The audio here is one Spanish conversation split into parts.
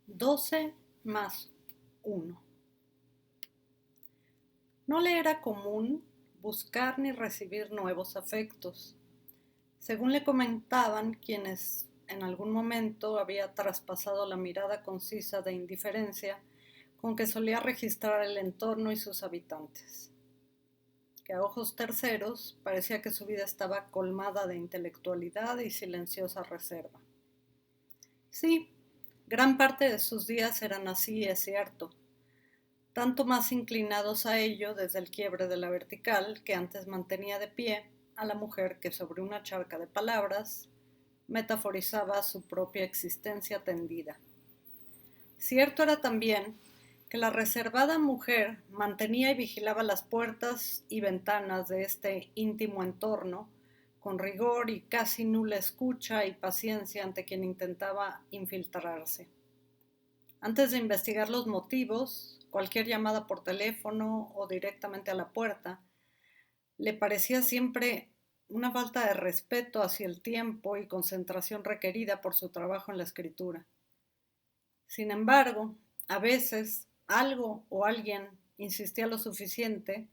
12 más 1. No le era común buscar ni recibir nuevos afectos. Según le comentaban quienes en algún momento había traspasado la mirada concisa de indiferencia con que solía registrar el entorno y sus habitantes, que a ojos terceros parecía que su vida estaba colmada de intelectualidad y silenciosa reserva. Sí, gran parte de sus días eran así, es cierto, tanto más inclinados a ello desde el quiebre de la vertical que antes mantenía de pie a la mujer que sobre una charca de palabras metaforizaba su propia existencia tendida. Cierto era también que la reservada mujer mantenía y vigilaba las puertas y ventanas de este íntimo entorno con rigor y casi nula escucha y paciencia ante quien intentaba infiltrarse. Antes de investigar los motivos, cualquier llamada por teléfono o directamente a la puerta, le parecía siempre una falta de respeto hacia el tiempo y concentración requerida por su trabajo en la escritura. Sin embargo, a veces algo o alguien insistía lo suficiente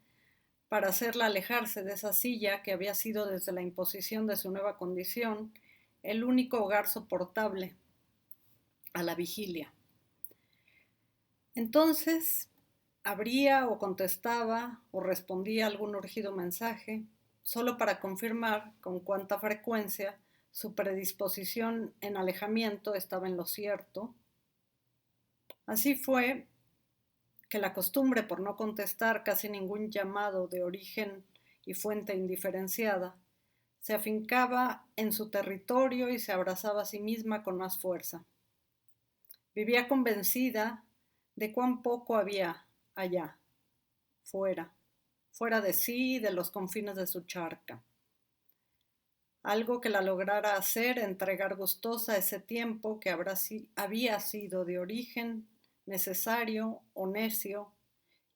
para hacerla alejarse de esa silla que había sido desde la imposición de su nueva condición el único hogar soportable a la vigilia. Entonces, abría o contestaba o respondía algún urgido mensaje, solo para confirmar con cuánta frecuencia su predisposición en alejamiento estaba en lo cierto. Así fue que la costumbre por no contestar casi ningún llamado de origen y fuente indiferenciada se afincaba en su territorio y se abrazaba a sí misma con más fuerza. Vivía convencida de cuán poco había allá, fuera de sí y de los confines de su charca. Algo que la lograra hacer entregar gustosa ese tiempo que había sido de origen necesario o necio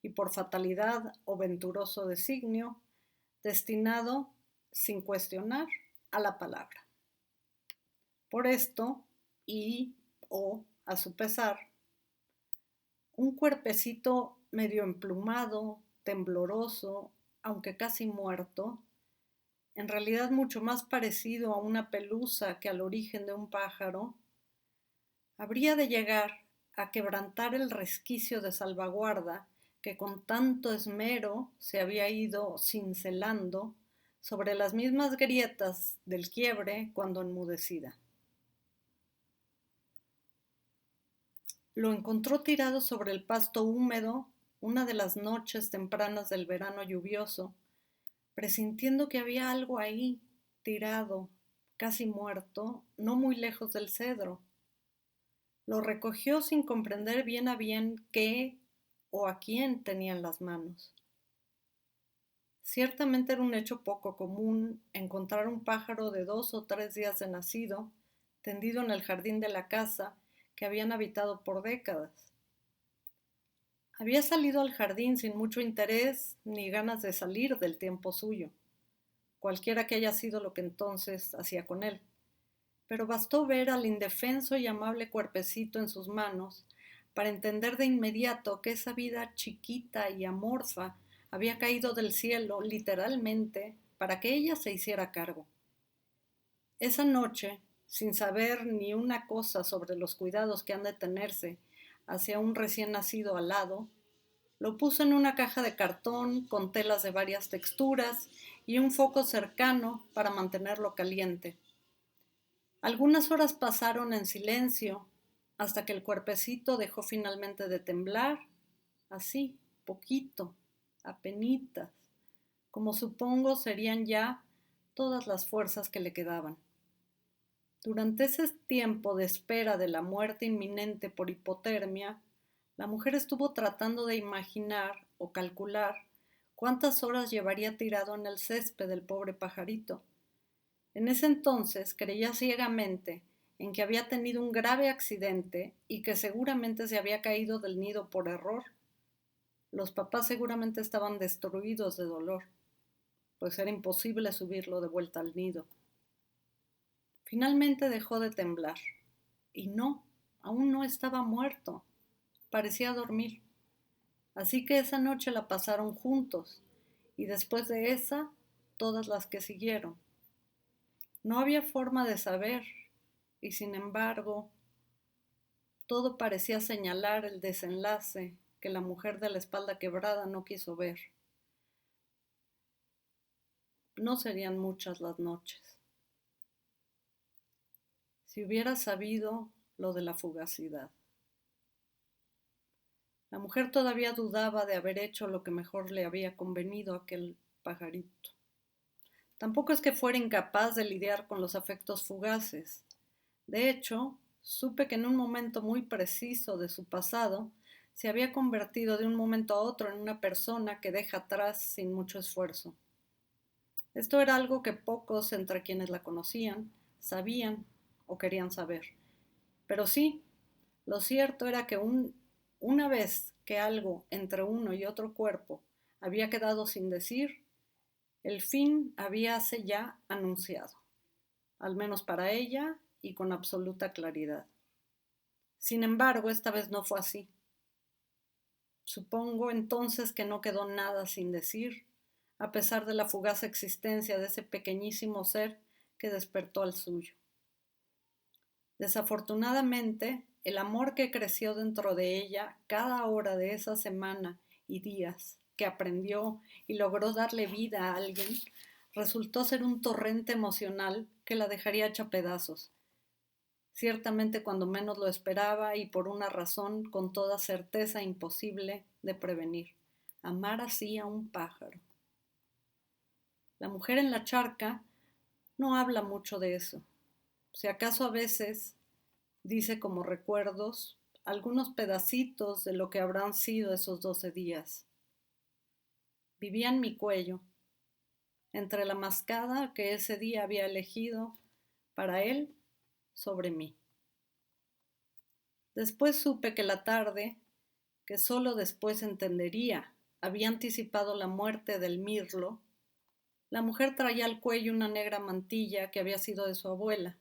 y por fatalidad o venturoso designio, destinado, sin cuestionar, a la palabra. Por esto, o a su pesar, un cuerpecito medio emplumado, tembloroso, aunque casi muerto, en realidad mucho más parecido a una pelusa que al origen de un pájaro, habría de llegar a quebrantar el resquicio de salvaguarda que con tanto esmero se había ido cincelando sobre las mismas grietas del quiebre cuando enmudecida. Lo encontró tirado sobre el pasto húmedo una de las noches tempranas del verano lluvioso, presintiendo que había algo ahí, tirado, casi muerto, no muy lejos del cedro. Lo recogió sin comprender bien a bien qué o a quién tenía en las manos. Ciertamente era un hecho poco común encontrar un pájaro de 2 o 3 días de nacido tendido en el jardín de la casa que habían habitado por décadas. Había salido al jardín sin mucho interés ni ganas de salir del tiempo suyo, cualquiera que haya sido lo que entonces hacía con él. Pero bastó ver al indefenso y amable cuerpecito en sus manos para entender de inmediato que esa vida chiquita y amorfa había caído del cielo, literalmente, para que ella se hiciera cargo. Esa noche, sin saber ni una cosa sobre los cuidados que han de tenerse hacia un recién nacido alado, lo puso en una caja de cartón con telas de varias texturas y un foco cercano para mantenerlo caliente. Algunas horas pasaron en silencio hasta que el cuerpecito dejó finalmente de temblar, así, poquito, apenitas, como supongo serían ya todas las fuerzas que le quedaban. Durante ese tiempo de espera de la muerte inminente por hipotermia, la mujer estuvo tratando de imaginar o calcular cuántas horas llevaría tirado en el césped el pobre pajarito. En ese entonces creía ciegamente en que había tenido un grave accidente y que seguramente se había caído del nido por error. Los papás seguramente estaban destruidos de dolor, pues era imposible subirlo de vuelta al nido. Finalmente dejó de temblar. Y no, aún no estaba muerto, parecía dormir. Así que esa noche la pasaron juntos y después de esa, todas las que siguieron. No había forma de saber y sin embargo, todo parecía señalar el desenlace que la mujer de la espalda quebrada no quiso ver. No serían muchas las noches. Si hubiera sabido lo de la fugacidad. La mujer todavía dudaba de haber hecho lo que mejor le había convenido a aquel pajarito. Tampoco es que fuera incapaz de lidiar con los afectos fugaces. De hecho, supe que en un momento muy preciso de su pasado, se había convertido de un momento a otro en una persona que deja atrás sin mucho esfuerzo. Esto era algo que pocos entre quienes la conocían sabían o querían saber. Pero sí, lo cierto era que una vez que algo entre uno y otro cuerpo había quedado sin decir, el fin habíase ya anunciado, al menos para ella y con absoluta claridad. Sin embargo, esta vez no fue así. Supongo entonces que no quedó nada sin decir, a pesar de la fugaz existencia de ese pequeñísimo ser que despertó al suyo. Desafortunadamente, el amor que creció dentro de ella cada hora de esa semana y días que aprendió y logró darle vida a alguien, resultó ser un torrente emocional que la dejaría hecha pedazos. Ciertamente cuando menos lo esperaba y por una razón con toda certeza imposible de prevenir. Amar así a un pájaro. La mujer en la charca no habla mucho de eso. Si acaso a veces dice como recuerdos algunos pedacitos de lo que habrán sido esos 12 días. Vivía en mi cuello, entre la mascada que ese día había elegido para él sobre mí. Después supe que la tarde, que solo después entendería, había anticipado la muerte del mirlo. La mujer traía al cuello una negra mantilla que había sido de su abuela.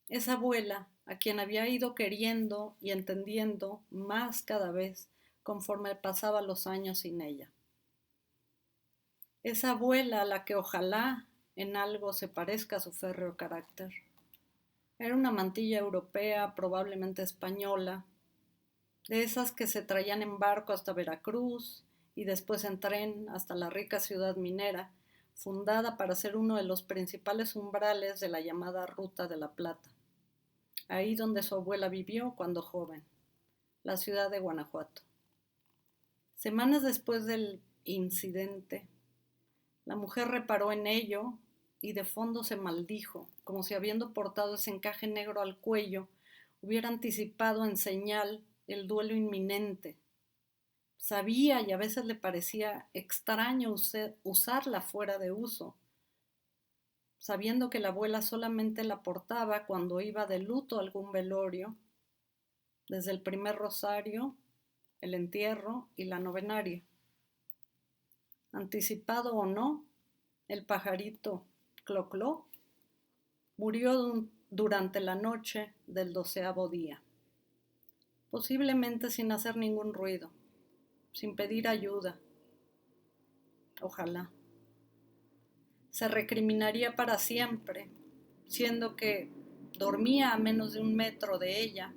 Esa abuela, a quien había ido queriendo y entendiendo más cada vez conforme pasaba los años sin ella. Esa abuela a la que ojalá en algo se parezca a su férreo carácter. Era una mantilla europea, probablemente española, de esas que se traían en barco hasta Veracruz y después en tren hasta la rica ciudad minera, fundada para ser uno de los principales umbrales de la llamada Ruta de la Plata, ahí donde su abuela vivió cuando joven, la ciudad de Guanajuato. Semanas después del incidente, la mujer reparó en ello y de fondo se maldijo, como si habiendo portado ese encaje negro al cuello, hubiera anticipado en señal el duelo inminente. Sabía y a veces le parecía extraño usarla fuera de uso, sabiendo que la abuela solamente la portaba cuando iba de luto a algún velorio, desde el primer rosario, el entierro y la novenaria. Anticipado o no, el pajarito Clocló murió durante la noche del 12º día, posiblemente sin hacer ningún ruido, sin pedir ayuda. Ojalá. Se recriminaría para siempre, siendo que dormía a menos de 1 metro de ella,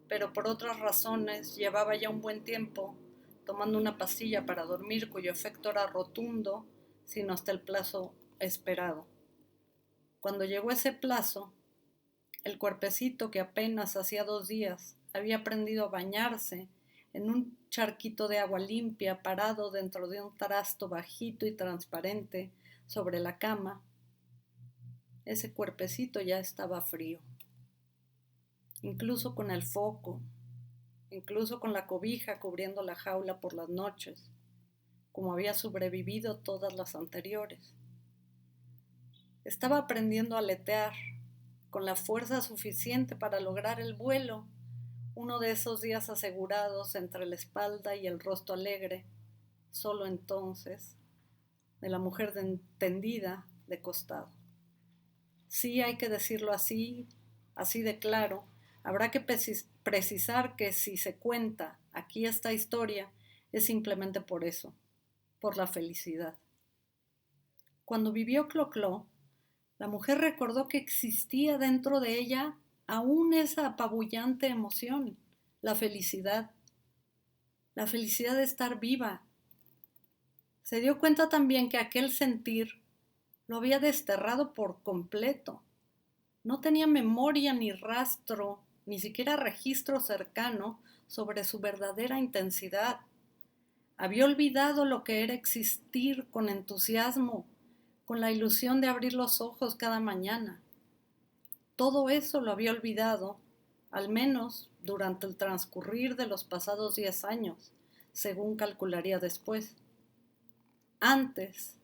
pero por otras razones llevaba ya un buen tiempo tomando una pastilla para dormir cuyo efecto era rotundo, sino hasta el plazo esperado. Cuando llegó ese plazo, el cuerpecito que apenas hacía 2 días había aprendido a bañarse en un charquito de agua limpia parado dentro de un trasto bajito y transparente sobre la cama. Ese cuerpecito ya estaba frío, incluso con el foco, incluso con la cobija cubriendo la jaula por las noches, como había sobrevivido todas las anteriores. Estaba aprendiendo a aletear con la fuerza suficiente para lograr el vuelo, uno de esos días asegurados entre la espalda y el rostro alegre, solo entonces, de la mujer tendida de costado. Sí, hay que decirlo así, así de claro, Habrá que precisar que si se cuenta aquí esta historia es simplemente por eso, por la felicidad. Cuando vivió Clo-Clo, la mujer recordó que existía dentro de ella aún esa apabullante emoción, la felicidad de estar viva. Se dio cuenta también que aquel sentir lo había desterrado por completo. No tenía memoria ni rastro, ni siquiera registro cercano sobre su verdadera intensidad. Había olvidado lo que era existir con entusiasmo, con la ilusión de abrir los ojos cada mañana. Todo eso lo había olvidado, al menos durante el transcurrir de los pasados 10 años, según calcularía después. Antes,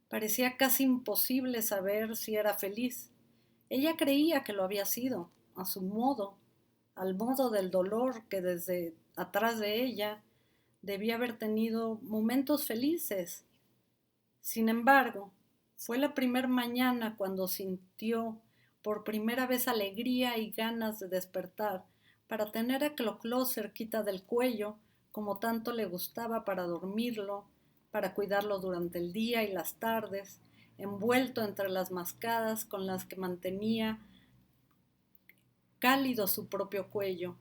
parecía casi imposible saber si era feliz. Ella creía que lo había sido, a su modo, al modo del dolor que desde atrás de ella debía haber tenido momentos felices. Sin embargo, fue la primera mañana cuando sintió por primera vez alegría y ganas de despertar para tener a Clo-Clo cerquita del cuello, como tanto le gustaba para dormirlo, para cuidarlo durante el día y las tardes, envuelto entre las mascadas con las que mantenía cálido su propio cuello,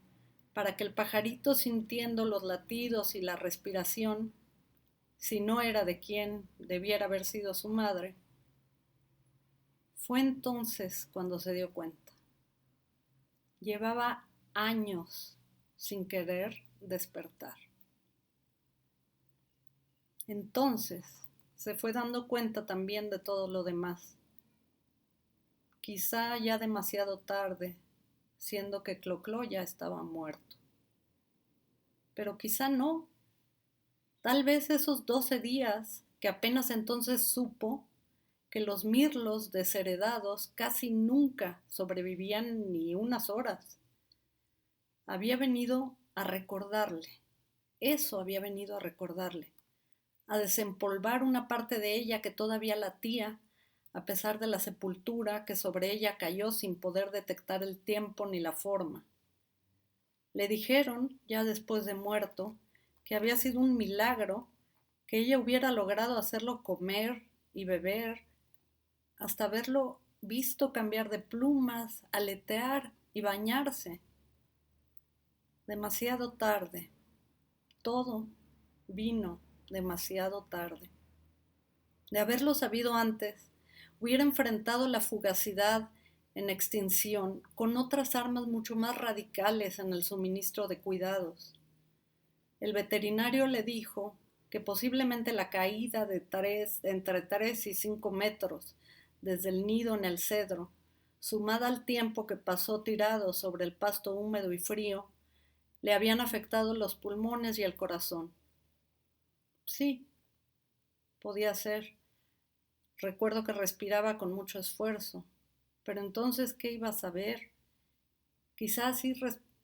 para que el pajarito, sintiendo los latidos y la respiración, si no era de quien debiera haber sido su madre, fue entonces cuando se dio cuenta. Llevaba años sin querer despertar. Entonces se fue dando cuenta también de todo lo demás. Quizá ya demasiado tarde, siendo que Clo-Clo ya estaba muerto. Pero quizá no. Tal vez esos 12 días, que apenas entonces supo que los mirlos desheredados casi nunca sobrevivían ni unas horas. Había venido a recordarle, eso había venido a recordarle, a desempolvar una parte de ella que todavía latía, a pesar de la sepultura que sobre ella cayó sin poder detectar el tiempo ni la forma. Le dijeron, ya después de muerto, que había sido un milagro que ella hubiera logrado hacerlo comer y beber, hasta haberlo visto cambiar de plumas, aletear y bañarse. Demasiado tarde. Todo vino demasiado tarde. De haberlo sabido antes, hubiera enfrentado la fugacidad en extinción con otras armas mucho más radicales en el suministro de cuidados. El veterinario le dijo que posiblemente la caída de entre 3 y 5 metros desde el nido en el cedro, sumada al tiempo que pasó tirado sobre el pasto húmedo y frío, le habían afectado los pulmones y el corazón. Sí, podía ser. Recuerdo que respiraba con mucho esfuerzo, pero entonces, ¿qué iba a saber? Quizás sí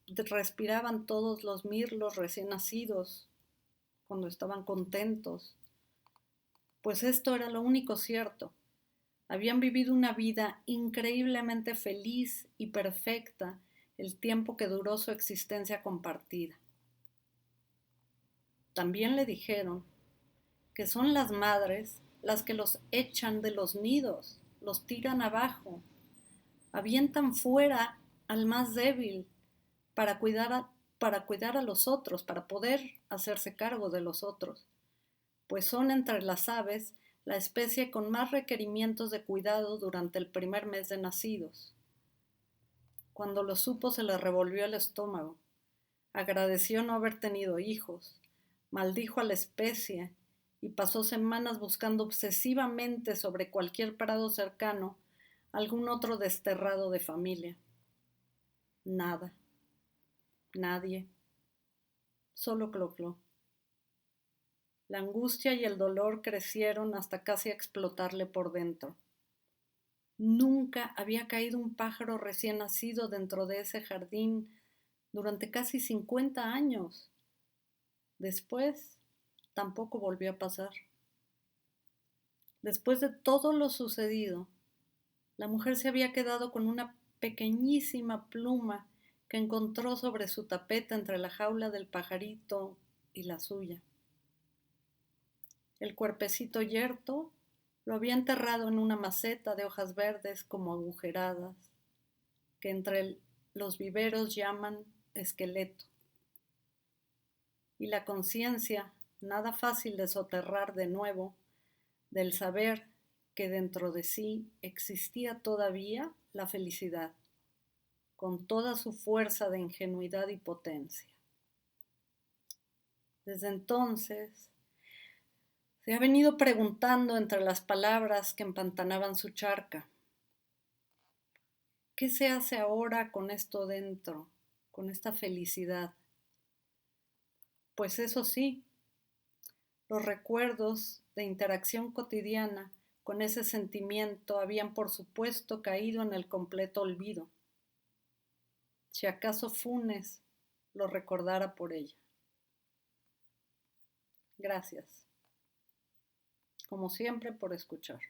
respiraban todos los mirlos recién nacidos cuando estaban contentos. Pues esto era lo único cierto. Habían vivido una vida increíblemente feliz y perfecta el tiempo que duró su existencia compartida. También le dijeron que son las madres las que los echan de los nidos, los tiran abajo, avientan fuera al más débil para cuidar a los otros, para poder hacerse cargo de los otros, pues son entre las aves la especie con más requerimientos de cuidado durante el primer mes de nacidos. Cuando lo supo se le revolvió el estómago, agradeció no haber tenido hijos, maldijo a la especie y pasó semanas buscando obsesivamente sobre cualquier prado cercano algún otro desterrado de familia. Nada, nadie, solo Clo-Clo. La angustia y el dolor crecieron hasta casi explotarle por dentro. Nunca había caído un pájaro recién nacido dentro de ese jardín durante casi 50 años. Después, tampoco volvió a pasar. Después de todo lo sucedido, la mujer se había quedado con una pequeñísima pluma que encontró sobre su tapete entre la jaula del pajarito y la suya. El cuerpecito yerto lo había enterrado en una maceta de hojas verdes como agujeradas, que entre los viveros llaman esqueleto. Y la conciencia, nada fácil de soterrar de nuevo, del saber que dentro de sí existía todavía la felicidad, con toda su fuerza de ingenuidad y potencia. Desde entonces, se ha venido preguntando entre las palabras que empantanaban su charca: ¿qué se hace ahora con esto dentro, con esta felicidad? Pues eso sí, los recuerdos de interacción cotidiana con ese sentimiento habían por supuesto caído en el completo olvido, si acaso Funes lo recordara por ella. Gracias, como siempre, por escuchar.